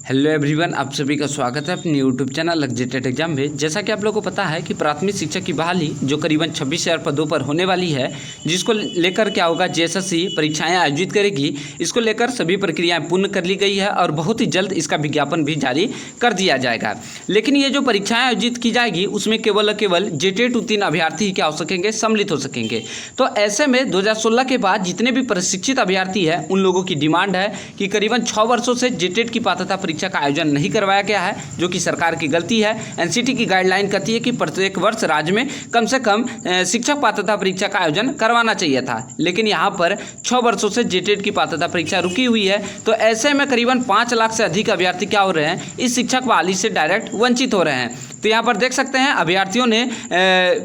Hello everyone, आप सभी का स्वागत है अपने यूट्यूब चैनल लग्जेटेड एग्जाम में। जैसा कि आप लोगों को पता है कि प्राथमिक शिक्षक की बहाली जो करीबन 26,000 पदों पर होने वाली है, जिसको लेकर क्या होगा, जेएसएससी परीक्षाएं आयोजित करेगी। इसको लेकर सभी प्रक्रियाएं पूर्ण कर ली गई है और बहुत ही जल्द इसका विज्ञापन भी जारी कर दिया जाएगा। लेकिन ये जो परीक्षाएँ आयोजित की जाएगी उसमें केवल जेटेट उत्तीर्ण अभ्यर्थी ही क्या हो सकेंगे, सम्मिलित हो सकेंगे। तो ऐसे में 2016 के बाद जितने भी प्रशिक्षित अभ्यर्थी हैं उन लोगों की डिमांड है कि करीबन 6 वर्षों से जेटेट की पात्रता परीक्षा का आयोजन नहीं करवाया गया है, जो कि सरकार की गलती है। एनसीटी की गाइडलाइन कहती है कि प्रत्येक वर्ष राज्य में कम से कम शिक्षक पात्रता परीक्षा का आयोजन करवाना चाहिए था, लेकिन यहाँ पर 6 वर्षों से जेटेट की पात्रता परीक्षा रुकी हुई है। तो ऐसे में करीबन 5 लाख से अधिक अभ्यर्थी क्या हो रहे हैं, इस शिक्षक बहाली से डायरेक्ट वंचित हो रहे हैं। तो यहाँ पर देख सकते हैं अभ्यर्थियों ने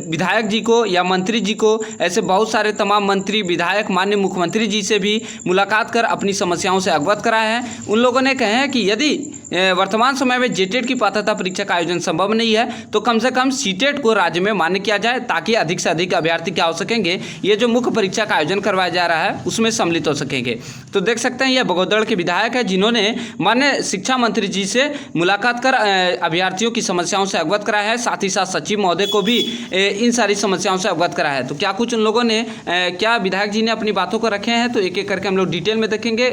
विधायक जी को या मंत्री जी को, ऐसे बहुत सारे तमाम मंत्री विधायक माननीय मुख्यमंत्री जी से भी मुलाकात कर अपनी समस्याओं से अवगत कराया है। उन लोगों ने कहे हैं कि यदि वर्तमान समय में जेटेट की पात्रता परीक्षा का आयोजन संभव नहीं है तो कम से कम सीटेट को राज्य में मान्य किया जाए, ताकि अधिक से अधिक अभ्यर्थी क्या हो सकेंगे, ये जो मुख्य परीक्षा का आयोजन करवाया जा रहा है उसमें सम्मिलित हो सकेंगे। तो देख सकते हैं ये बगोदड़ के विधायक है जिन्होंने माननीय शिक्षा मंत्री जी से मुलाकात कर अभ्यर्थियों की समस्याओं से अवगत कराया है। साथ ही साथ सचिव महोदय को भी इन सारी समस्याओं से अवगत कराया है। तो क्या कुछ उन लोगों ने क्या विधायक जी ने अपनी बातों को रखे हैं, तो एक एक करके हम लोग डिटेल में देखेंगे।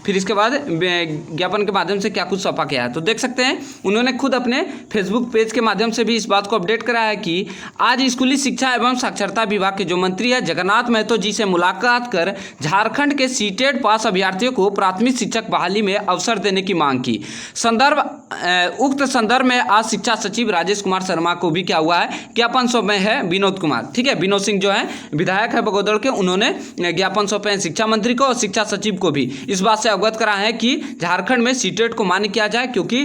फिर इसके बाद ज्ञापन के माध्यम से क्या कुछ सौंपा गया है। तो देख सकते हैं उन्होंने खुद अपने फेसबुक पेज के माध्यम से भी इस बात को अपडेट कराया है कि आज स्कूली शिक्षा एवं साक्षरता विभाग के जो मंत्री है जगन्नाथ महतो जी से मुलाकात कर झारखंड के सीटेट पास अभ्यर्थियों को प्राथमिक शिक्षक बहाली में अवसर देने की मांग की। उक्त संदर्भ में आज शिक्षा सचिव राजेश कुमार शर्मा को भी क्या हुआ है, ज्ञापन सौंपे है विनोद कुमार, ठीक है, विनोद सिंह जो है विधायक है बगोदड़ के, उन्होंने ज्ञापन सौंपे हैं शिक्षा मंत्री को और शिक्षा सचिव को भी इस बात से अवगत करा है कि झारखंड में सीटेट को मान्य किया जाए, क्योंकि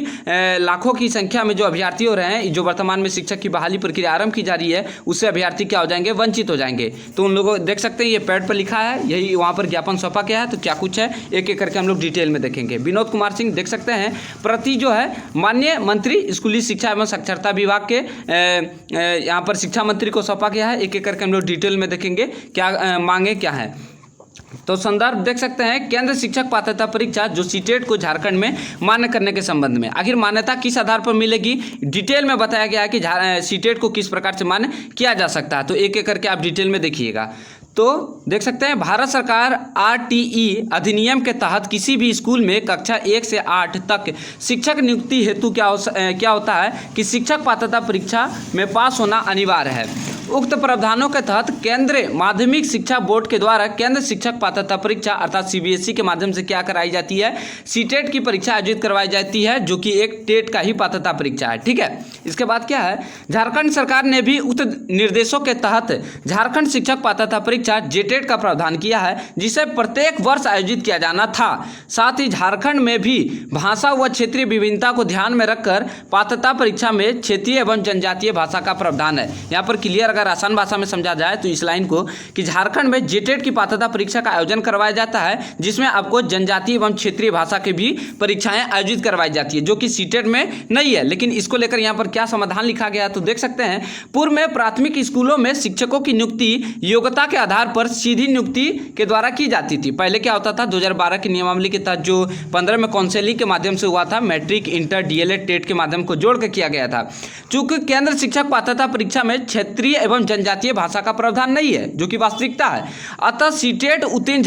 लाखों की संख्या में जो अभ्यर्थी हो रहे हैं, जो वर्तमान में शिक्षक की बहाली प्रक्रिया आरंभ की जा रही है, उससे अभ्यर्थी क्या हो जाएंगे, वंचित हो जाएंगे। तो उन लोगों देख सकते हैं ये पैड पर लिखा है, यही वहाँ पर ज्ञापन सौंपा गया है। तो क्या कुछ है एक एक करके हम लोग डिटेल में देखेंगे। विनोद कुमार सिंह देख सकते हैं प्रति जो है माननीय मंत्री स्कूली शिक्षा एवं साक्षरता विभाग के यहाँ पर शिक्षा मंत्री को सौंपा गया है। एक एक करके हम लोग डिटेल में देखेंगे क्या मांगे क्या है। तो संदर्भ देख सकते हैं केंद्र शिक्षक पात्रता परीक्षा जो सीटेट को झारखंड में मान्य करने के संबंध में, आखिर मान्यता किस आधार पर मिलेगी, डिटेल में बताया गया है कि सीटेट को किस प्रकार से मान्य किया जा सकता है। तो एक एक करके आप डिटेल में देखिएगा। तो देख सकते हैं भारत सरकार आरटीई अधिनियम के तहत किसी भी स्कूल में कक्षा 1 से 8 तक शिक्षक नियुक्ति हेतु क्या होता है कि शिक्षक पात्रता परीक्षा में पास होना अनिवार्य है। उक्त प्रावधानों के तहत केंद्रीय माध्यमिक शिक्षा बोर्ड के द्वारा केंद्र शिक्षक पात्रता परीक्षा अर्थात सीबीएसई के माध्यम से क्या कराई जाती है, सीटेट की परीक्षा आयोजित करवाई जाती है, जो कि एक टेट का ही पात्रता परीक्षा है, ठीक है। इसके बाद क्या है, झारखंड सरकार ने भी उक्त निर्देशों के तहत झारखंड शिक्षक पात्रता परीक्षा जेटेट का प्रावधान किया है, जिसे प्रत्येक वर्ष आयोजित किया जाना था। साथ ही झारखंड में भी भाषा व क्षेत्रीय विभिन्नता को ध्यान में रखकर पात्रता परीक्षा में क्षेत्रीय एवं जनजातीय भाषा का प्रावधान है। यहाँ पर क्लियर अगर आसान भाषा में समझा जाए तो इस लाइन को कि झारखंड में जेटेट की पात्रता परीक्षा का आयोजन करवाया जाता है, जिसमें आपको जनजातीय एवं क्षेत्रीय भाषा की भी परीक्षाएं आयोजित करवाई जाती है, जो कि सीटेट में नहीं है। लेकिन इसको लेकर यहाँ पर क्या समाधान लिखा गया तो देख सकते हैं पूर्व में प्राथमिक स्कूलों में शिक्षकों की नियुक्ति योग्यता के आधार पर सीधी नियुक्ति के द्वारा की जाती थी। पहले क्या होता था, 2012 की नियमावली के तहत जो 15 में काउंसिलिंग के माध्यम से हुआ था, मैट्रिक इंटर डीएलएड टेट के माध्यम को जोड़ कर किया गया था। चूंकि केंद्र शिक्षक पात्रता परीक्षा में क्षेत्रीय एवं जनजातीय भाषा का प्रावधान नहीं है, जो कि वास्तविकता है, अतः सीटेट उत्तीर्ण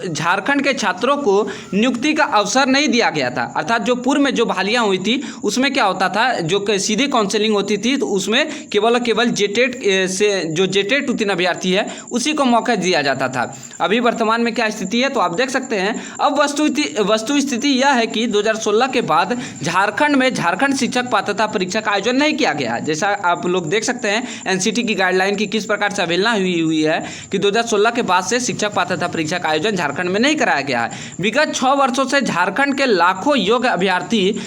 झारखंड के छात्रों को नियुक्ति का अवसर नहीं दिया गया था। अर्थात जो पूर्व में जो बहालियां हुई थी उसमें क्या होता था, जो सीधी काउंसिलिंग होती थी तो उसमें केवल जेटेट से जो जेटेट उत्तीर्ण अभ्यर्थी है उसी को मौका दिया जाता था। अभी वर्तमान में क्या स्थिति है तो आप देख सकते हैं। अब वस्तु स्थिति यह है कि 2016 के बाद झारखंड में झारखंड शिक्षक पात्रता परीक्षा का आयोजन नहीं किया गया। जैसा आप लोग देख सकते हैं एनसीटी की गाइडलाइन की किस प्रकार से अवहेलना हुई है कि 2016 के बाद से शिक्षक पात्रता परीक्षा का आयोजन झारखंड में नहीं कराया गया है। विगत 6 वर्षों से झारखंड के लाखों योग्य अभ्यर्थी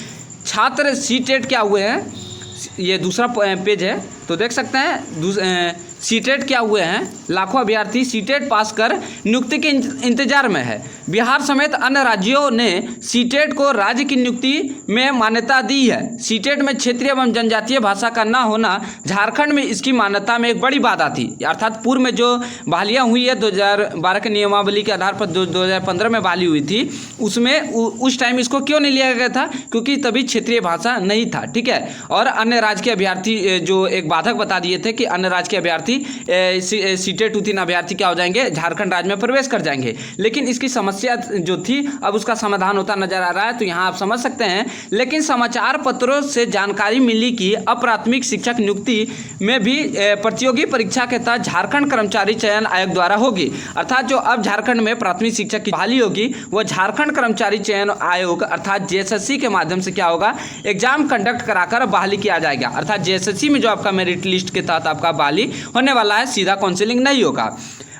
छात्र सीटेट क्या हुए हैं, ये दूसरा पेज है तो देख सकते हैं सीटेट क्या हुए हैं, लाखों अभ्यर्थी सीटेट पास कर नियुक्ति के इंतजार में है। बिहार समेत अन्य राज्यों ने सीटेट को राज्य की नियुक्ति में मान्यता दी है। सीटेट में क्षेत्रीय एवं जनजातीय भाषा का न होना झारखंड में इसकी मान्यता में एक बड़ी बाधा थी। अर्थात पूर्व में जो बहालियाँ हुई है 2012 के नियमावली के आधार पर 2015 में बहाली हुई थी, उसमें उस टाइम इसको क्यों नहीं लिया गया था, क्योंकि तभी क्षेत्रीय भाषा नहीं था। ठीक है, और अन्य राज्य के अभ्यर्थी जो एक बाधक बता दिए थे कि अन्य राज्य के अभ्यर्थी सीटेट उत्तीर्ण अभ्यर्थी क्या हो जाएंगे, झारखंड राज्य में प्रवेश कर जाएंगे। लेकिन इसकी समस्या जो थी अब उसका समाधान होता नजर आ रहा है, तो यहाँ आप समझ सकते हैं। लेकिन समाचार पत्रों से जानकारी मिली कि अप्राथमिक शिक्षक नियुक्ति में भी प्रतियोगी परीक्षा के तहत झारखंड कर्मचारी चयन आयोग द्वारा होगी। अर्थात जो अब झारखंड में प्राथमिक शिक्षक की बहाली होगी वह झारखंड कर्मचारी चयन आयोग अर्थात जेएसएससी के माध्यम से क्या होगा, एग्जाम कंडक्ट कराकर बहाली किया जाएगा। अर्थात जेएसएससी में जो आपका मेरिट लिस्ट के तहत आपका बहाली होने वाला है, सीधा काउंसिलिंग नहीं होगा।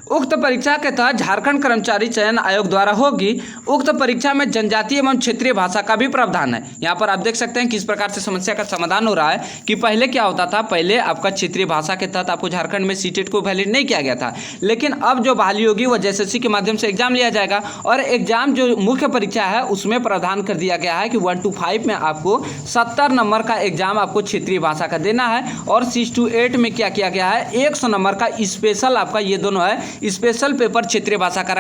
उक्त परीक्षा के तहत झारखंड कर्मचारी चयन आयोग द्वारा होगी। उक्त परीक्षा में जनजातीय एवं क्षेत्रीय भाषा का भी प्रावधान है। यहाँ पर आप देख सकते हैं किस प्रकार से समस्या का समाधान हो रहा है कि पहले क्या होता था, पहले आपका क्षेत्रीय भाषा के तहत आपको झारखंड में सीटेट को वैलिड नहीं किया गया था। लेकिन अब जो बहाली होगी वह जेएसएससी के माध्यम से एग्जाम लिया जाएगा और एग्जाम जो मुख्य परीक्षा है उसमें प्रावधान कर दिया गया है कि 1 to 5 में आपको 70 नंबर का एग्जाम आपको क्षेत्रीय भाषा का देना है और 6 to 8 में क्या किया गया है, 100 नंबर का स्पेशल आपका ये दोनों है स्पेशल पेपर क्षेत्रीय भाषा का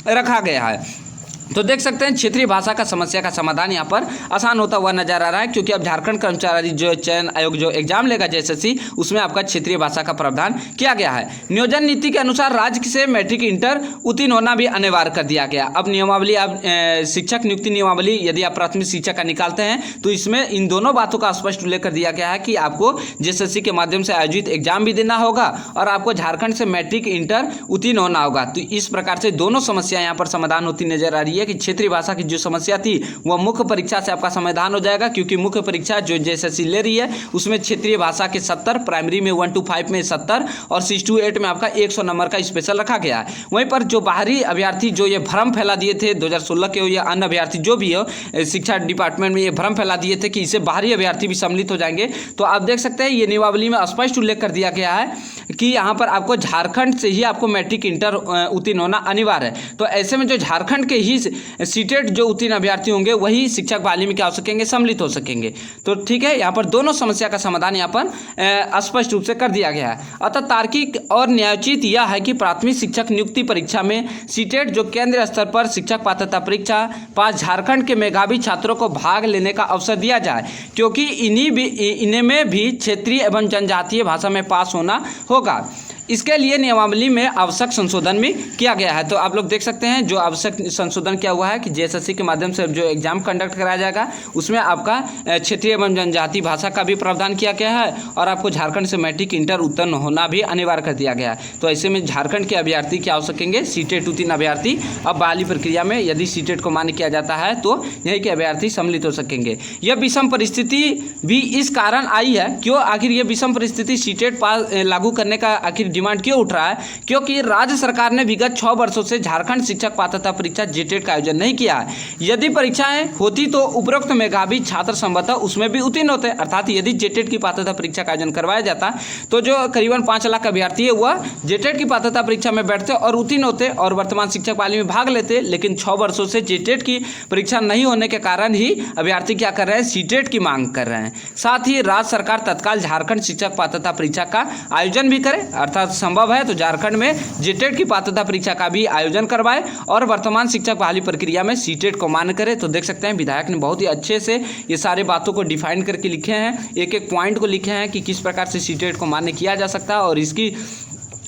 रखा गया है। तो देख सकते हैं क्षेत्रीय भाषा का समस्या का समाधान यहाँ पर आसान होता हुआ नजर आ रहा है, क्योंकि अब झारखंड कर्मचारी जो चयन आयोग जो एग्जाम लेगा जेएसएससी उसमें आपका क्षेत्रीय भाषा का प्रावधान किया गया है। नियोजन नीति के अनुसार राज्य से मैट्रिक इंटर उत्तीर्ण होना भी अनिवार्य कर दिया गया। अब नियमावली आप शिक्षक नियुक्ति नियमावली यदि आप प्राथमिक शिक्षक का निकालते हैं तो इसमें इन दोनों बातों का स्पष्ट उल्लेख कर दिया गया है कि आपको जेएसएससी के माध्यम से आयोजित एग्जाम भी देना होगा और आपको झारखंड से मैट्रिक इंटर उत्तीर्ण होना होगा। तो इस प्रकार से दोनों समस्या यहाँ पर समाधान होती नजर आ रही है कि क्षेत्रीय भाषा की जो समस्या थी वह मुख्य परीक्षा से आपका समाधान हो जाएगा, क्योंकि मुख्य परीक्षा जो जेएसएससी ले रही है उसमें क्षेत्रीय भाषा के 70, प्राइमरी में 1 to 5 में 70 और 6 to 8 में आपका 100 नंबर का स्पेशल रखा गया है। वहीं पर जो बाहरी अभ्यर्थी जो ये भ्रम फैला दिए थे 2016 के हो या अन्य अभ्यर्थी जो भी हो, शिक्षा डिपार्टमेंट में ये भ्रम फैला दिए थे कि इससे बाहरी अभ्यर्थी भी सम्मिलित हो जाएंगे, तो आप देख सकते हैं ये नियमावली में स्पष्ट उल्लेख कर दिया गया है कि यहाँ पर आपको झारखंड से ही आपको मैट्रिक इंटर उत्तीर्ण होना अनिवार्य है। तो ऐसे में जो झारखंड के ही सीटेट जो उत्तीर्ण अभ्यर्थी होंगे वही शिक्षक बहाली में क्या हो सकेंगे, सम्मिलित हो सकेंगे। तो ठीक है, यहाँ पर दोनों समस्या का समाधान यहाँ पर स्पष्ट रूप से कर दिया गया है। अतः तार्किक और न्यायोचित यह है कि प्राथमिक शिक्षक नियुक्ति परीक्षा में सीटेट जो केंद्रीय स्तर पर शिक्षक पात्रता परीक्षा पास झारखंड के मेधावी छात्रों को भाग लेने का अवसर दिया जाए, क्योंकि इन्हें में भी क्षेत्रीय एवं जनजातीय भाषा में पास होना होगा। इसके लिए नियमावली में आवश्यक संशोधन भी किया गया है। तो आप लोग देख सकते हैं जो आवश्यक संशोधन क्या हुआ है कि जेएसएससी के माध्यम से जो एग्जाम कंडक्ट कराया जाएगा उसमें आपका क्षेत्रीय एवं जनजातीय भाषा का भी प्रावधान किया गया है और आपको झारखंड से मैट्रिक इंटर उत्तीर्ण होना भी अनिवार्य कर दिया गया है। तो ऐसे में झारखंड के अभ्यर्थी क्या हो सकेंगे, सीटेट उत्तीर्ण अभ्यर्थी अब बहाली प्रक्रिया में यदि सीटेट को मान्य किया जाता है तो यही के अभ्यर्थी सम्मिलित हो सकेंगे। यह विषम परिस्थिति भी इस कारण आई है, क्यों आखिर यह विषम परिस्थिति सीटेट पास लागू करने का आखिर डिमांड क्यों उठ रहा है, क्योंकि राज्य सरकार ने विगत 6 वर्षों से झारखंड शिक्षक पात्रता परीक्षा जेटेट का आयोजन नहीं किया है। यदि परीक्षाएं होती तो उपरोक्त मेधावी छात्र संभवतः उसमें भी उत्तीर्ण होते। अर्थात यदि जेटेट की पात्रता परीक्षा का आयोजन करवाया जाता तो जो करीबन 5 लाख अभ्यर्थी है वह जेटेट की पात्रता परीक्षा में बैठते और उत्तीर्ण होते और वर्तमान शिक्षक बहाली में भाग लेते। लेकिन 6 वर्षों से जेटेट की परीक्षा नहीं होने के कारण ही अभ्यर्थी क्या कर रहे हैं, सीटेट की मांग कर रहे हैं। साथ ही राज्य सरकार तत्काल झारखंड शिक्षक पात्रता परीक्षा का आयोजन भी करे, अर्थात संभव है तो झारखंड में जेटेट की पात्रता परीक्षा का भी आयोजन करवाए और वर्तमान शिक्षक बहाली प्रक्रिया में सीटेट को मान्य करे। तो देख सकते हैं विधायक ने बहुत ही अच्छे से ये सारे बातों को डिफाइन करके लिखे हैं, एक एक पॉइंट को लिखे हैं कि किस प्रकार से सीटेट को मान्य किया जा सकता है और इसकी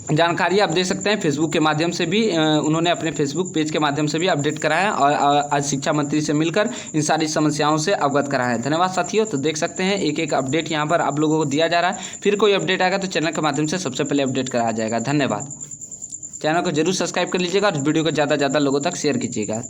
जानकारी आप दे सकते हैं फेसबुक के माध्यम से भी। उन्होंने अपने फेसबुक पेज के माध्यम से भी अपडेट कराया और आज शिक्षा मंत्री से मिलकर इन सारी समस्याओं से अवगत कराया है। धन्यवाद साथियों। तो देख सकते हैं एक एक अपडेट यहाँ पर आप लोगों को दिया जा रहा है। फिर कोई अपडेट आएगा तो चैनल के माध्यम से सबसे पहले अपडेट कराया जाएगा। धन्यवाद। चैनल को जरूर सब्सक्राइब कर लीजिएगा और वीडियो को ज़्यादा से ज़्यादा लोगों तक शेयर कीजिएगा।